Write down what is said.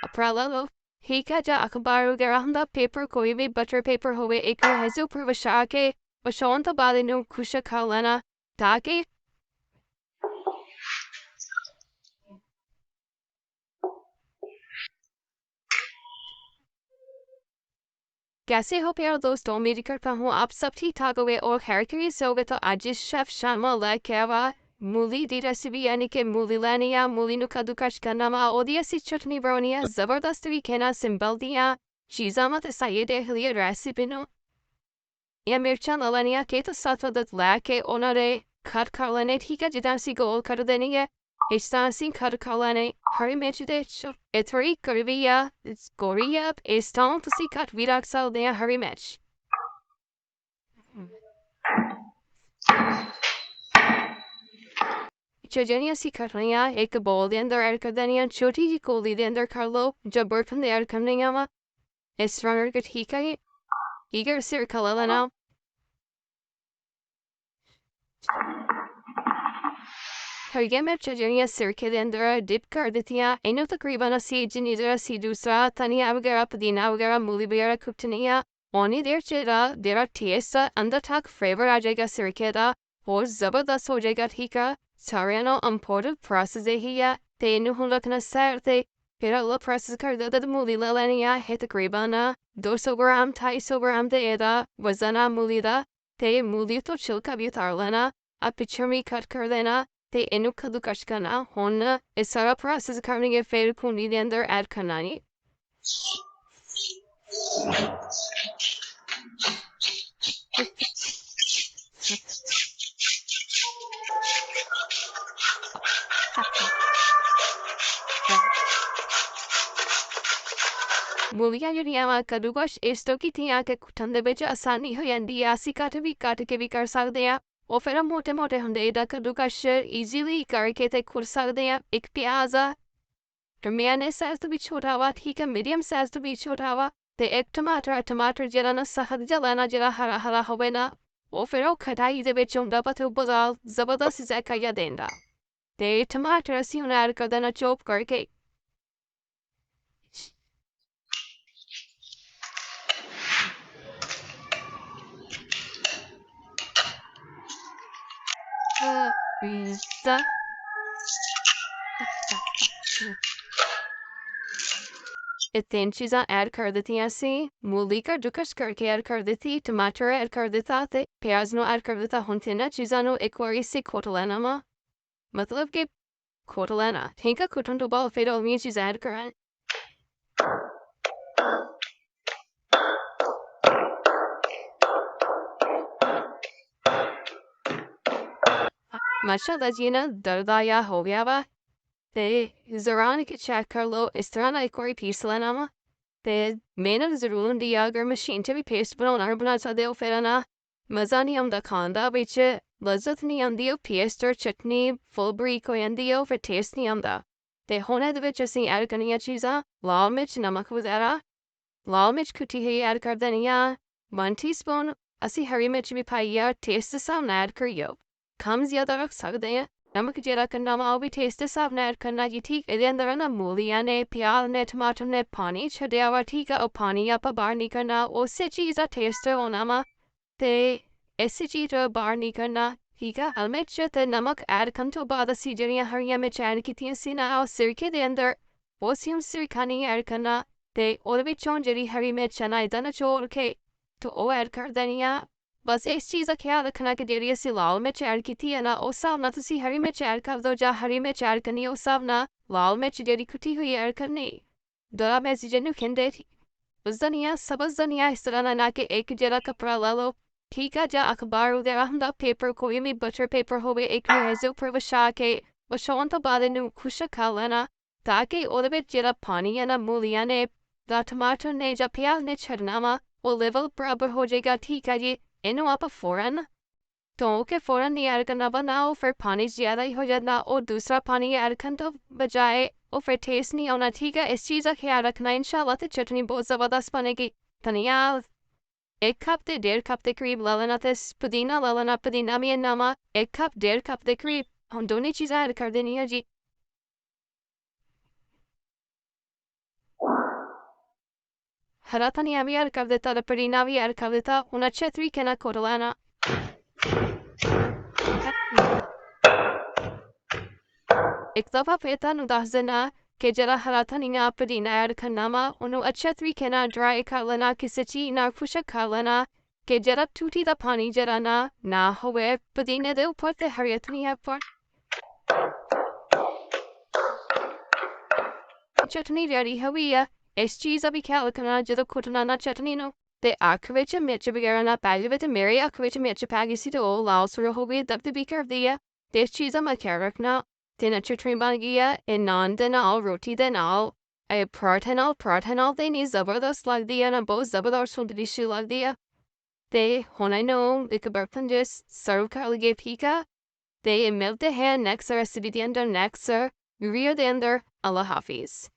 कपड़ा ला लो। ठीक है, जा अखबार वगैरह हम पेपर कोई भी बटर पेपर होवे एक हैजो पर वशा के वशान तो बाद इन्हों खुश खा लेना ताकि कैसे हो प्यारे दोस्तों, उम्मीद करता हूँ आप सब ठीक ठाक हुए और खैर खैरियत से होगे। तो आज शेफ शामा लेके आवा मूली दी रेसिपी यानी कि मूली लेनी है, मूली नु कद्दू कश करना मा और ऐसी चटनी बनानी है जबरदस्त तरीके ना सिंपल दिया चीज़ा मत सही देख लिया रेसिपी नो या मिर्चा लेनी है के तो साथ वदत लेके उन्होंने कट कर लेने। ठीक है, जितना सी गोल कर देनी है इस तरह से कट कर लेने। हरी मिर्च दे इतनी करविया गोरिया इस तरह से कट भी रख सकते हैं हरी मिर्च। चटनियाँ सी करनी है एक बोल के अंदर ऐड कर देनी है, छोटी सी कोली के अंदर कर लो। जब बर्तन ऐड करनी है इस तरह का ठीक है। Vinegar Sirka ले लेना। हरिया में चटनियाँ सिरके के अंदर डिप कर देती हैं। इन्हें तकरीबन अस्सी जिन्हें सी दूसरा धनिया वगैरह पुदीना वगैरह मूली वगैरह कुटनी है। ओनी देर चला देरा टेस्ट अंदर तक फ्लेवर आ जाएगा सिरके का और ज़बरदस्त हो जाएगा। ठीक है, सारे नो इम्पोर्टेंट प्रोसेस ही है तेनू हम रखना सहते फिर अल्लाह प्रोसेस कर देता। तो मूली ले लेनी है तकरीबन 200 ग्राम 250 ग्राम दे एदा वजना मूली दा ते मूली तो छिलका भी उतार लेना। अब पिक्चर में कट कर देना ते इन्हें कद्दू कश करना। होना इस सारा प्रोसेस करने के फिर कूनी के अंदर ऐड करना नहीं। मूलियाँ ਜਿਹੜੀਆਂ ਕੱਦੂ ਕਸ਼ ਇਸ ਤੋਂ ਕੀਤੀਆਂ ਕਿ ਕੁੱਟਣ ਦੇ ਵਿੱਚ ਆਸਾਨੀ ਹੋ ਜਾਂਦੀ ਹੈ। ਅਸੀਂ ਕੱਟ ਕੇ ਵੀ ਕਰ ਸਕਦੇ ਹਾਂ ਉਹ ਫਿਰ ਮੋਟੇ ਮੋਟੇ ਹੁੰਦੇ ਇਹਦਾ ਕੱਦੂ ਕਸ਼ ਈਜ਼ੀਲੀ ਕਰਕੇ ਤੇ ਕੁੱਟ ਸਕਦੇ ਹਾਂ। ਇੱਕ ਪਿਆਜ਼ ਦਰਮਿਆਨੇ ਸਾਈਜ਼ ਤੋਂ ਵੀ ਛੋਟਾ ਵਾ, ਠੀਕ ਹੈ, ਮੀਡੀਅਮ ਸਾਈਜ਼ ਤੋਂ ਵੀ ਛੋਟਾ ਵਾ ਤੇ ਇੱਕ ਟਮਾਟਰ ਜਿਹੜਾ ਨਾ ਸਖਤ ਜਿਹਾ ਲੈਣਾ ਜਿਹੜਾ ਹਰਾ ਹੋਵੇ ਨਾ ਉਹ ਫਿਰ ਉਹ ਕੜਾਹੀ ਦੇ ਵਿੱਚ ਹੁੰਦਾ ਪਰ ਉਹ ਬੜਾ ਜ਼ਬਰਦਸਤ ਜ਼ਾਇਕਾ ਜਿਹਾ ਦਿੰਦਾ ਤੇ ਟਮਾਟਰ ਅਸੀਂ ਹੁਣ ਐਡ ਕਰ ਦੇਣਾ ਚੌਪ ਕਰਕੇ। तीन चीज़ां ऐड कर देती सी। मूली का कद्दूकस करके ऐड कर देती, टमाटर ऐड कर देता ते प्याज नो ऐड कर देता। हुन तीन चीज़ां नो एक बार से कोट लेना मा मतलब कि कोट लेना ठीक है। कुटन तो बाद फिर और चीज़ ऐड करें। माशाल्लाह जी ना दर्दा या हो गया वा ते ज़रान के चेक कर लो। इस तरह ना एक बार पीस लेना वा ते मेहनत ज़रूर होंदी है। अगर मशीन च भी पेस्ट बना सकते हो फिर ना मज़ा नहीं आंदा खान दा, बिच लज्जत नहीं आंदी। पेस्ट और चटनी फुल बरीक हो जाती है फिर टेस्ट नहीं आंदा। ते हुण इहदे विच असीं ऐड करनियां चीज़ां लाल मिर्च नमक वगैरह। लाल मिर्च कुटी हुई ऐड कर देनी है 1 टीस्पून। असीं हरी मिर्च भी पाई है टेस्ट दे हिसाब नाल ऐड करियो, कम ज़्यादा रख सकते हैं। नमक जेह्ड़ा करना वा ओह् भी टेस्ट दे हिसाब नाल ऐड करना जी, ठीक। इहदे अंदर ना मूलियां ने प्याज ने टमाटर ने पानी छड्डेआ वा, ठीक है। ओह् पानी आपां बाहर नहीं करना, उस्सै चीज़ दा टेस्ट होना वा ते इस चीज़ बाहर नहीं करना, ठीक है। हरी मिर्च ते नमक ऐड करन तो बाद असीं जेह्ड़ियां हरियां मिर्च ऐड कीतियां सी ना ओह् सिरके दे अंदर ओह् असीं हुण सिरका नहीं ऐड करना ते ओह्दे विचों जेह्ड़ी हरी मिर्च है ना इदां नचोड़ के तो ओह् ऐड कर देनी आ। बस इस चीज़ का ख्याल रखना कि जेह्ड़ी असीं लाल मिर्च ऐड कीती है ना उस हिसाब नाल तुसीं हरी मिर्च ऐड कर दो, जां हरी मिर्च ऐड करनी उस हिसाब नाल लाल मिर्च जेह्ड़ी कुटी हुई ऐड करनी। दरा मिर्च जिन्नू कहंदे उस धनिया सब्ज़ धनिया इस तरह ना कि एक जेह्ड़ा कपड़ा ला लो, ठीक है, जां अखबार वगैरह हुंदा पेपर कोई भी बटर पेपर होवे एक नूं इहदे उप्पर विछा के विछाउण तो बाद इहनूं खुश्क कर लेना ताकि ओह्दे विच जेह्ड़ा पानी है ना मूलियां ने जां टमाटर ने जां प्याज ने छड्डना वा ओह् लेवल बराबर हो जाएगा, ठीक है जी। इन्हों आप फ़ौरन तो के फ़ौरन नहीं ऐड करना बनाओ फिर पानी ज़्यादा ही हो जाता और दूसरा पानी ऐड करने तो बजाय और फिर टेस्ट नहीं आना, ठीक है। इस चीज़ का ख्याल रखना इंशाल्लाह। तो चटनी बहुत ज़बरदस्त बनेगी। धनिया 1 कप ते 1.5 कप के करीब ला लेना ते पुदीना ला लेना, पुदीना भी इन्ना 1 कप 1.5 कप के करीब हम दोनों चीज़ें ऐड कर देनी है जी। ਹਰਾ ਧਨੀਆ ਵੀ ਐਡ ਕਰ ਦਿੱਤਾ ਤੇ ਪੁਦੀਨਾ ਵੀ ਐਡ ਕਰ ਦਿੱਤਾ। ਹੁਣ ਅੱਛੇ ਤਰੀਕੇ ਨਾਲ ਕੁੱਟ ਲੈਣਾ। ਇੱਕ ਦਫਾ ਫਿਰ ਤੁਹਾਨੂੰ ਦੱਸ ਦੇਣਾ ਕਿ ਜਿਹੜਾ ਹਰਾ ਧਨੀਆ ਪੁਦੀਨਾ ਐਡ ਕਰਨਾ ਵਾ ਉਹਨੂੰ ਅੱਛੇ ਤਰੀਕੇ ਨਾਲ ਡਰਾਈ ਕਰ ਲੈਣਾ, ਕਿਸੇ ਚੀਜ਼ ਨਾਲ ਖੁਸ਼ਕ ਕਰ ਲੈਣਾ ਕਿ ਜਿਹੜਾ ਟੂਟੀ ਦਾ ਪਾਣੀ ਜਿਹੜਾ ਨਾ ਹੋਵੇ ਪੁਦੀਨੇ ਦੇ ਉੱਪਰ ਤੇ ਹਰੇ ਧਨੀਆ ਉੱਪਰ। ਚਟਨੀ ਰੈਡੀ ਹੋਈ ਆ। ਇਸ ਚੀਜ਼ ਦਾ ਵੀ ਖਿਆਲ ਰੱਖਣਾ ਜਦੋਂ ਕੁੱਟਣਾ ਨਾ ਚਟਨੀ ਨੂੰ। ਤੇ ਅੱਖ ਵਿੱਚ ਮਿਰਚ ਵਗੈਰਾ ਨਾ ਪੈ ਜਾਵੇ, ਤੇ ਮੇਰੇ ਅੱਖ ਵਿੱਚ ਮਿਰਚ ਪੈ ਗਈ ਸੀ ਤੇ ਉਹ ਲਾਲ ਸੁਰ ਹੋ ਗਈ, ਦਬਦਬੀ ਕਰਦੀ ਆ। ਤੇ ਇਸ ਚੀਜ਼ ਦਾ ਮੈਂ ਖਿਆਲ ਰੱਖਣਾ। ਤੇ ਨਾ ਚਟਨੀ ਬਣ ਗਈ ਆ। ਇਹ ਨਾਨ ਦੇ ਨਾਲ, ਰੋਟੀ ਦੇ ਨਾਲ, ਇਹ ਪਰਾਠੇ ਨਾਲ ਤੇ ਨਹੀਂ ਜ਼ਬਰਦਸਤ ਲੱਗਦੀ ਆ, ਨਾ ਬਹੁਤ ਜ਼ਬਰਦਸਤ ਡਿਸ਼ ਲੱਗਦੀ ਆ। ਤੇ ਹੁਣ ਇਹਨੂੰ ਇੱਕ ਬਰਤਨ 'ਚ ਸਰਵ ਕਰ ਲਈਏ, ਠੀਕ ਆ। ਤੇ ਮਿਲਦੇ हैं नेक्स्ट रेसिपी के अंदर, नेक्स्ट वीडियो के अंदर। अल्लाह हाफिज़।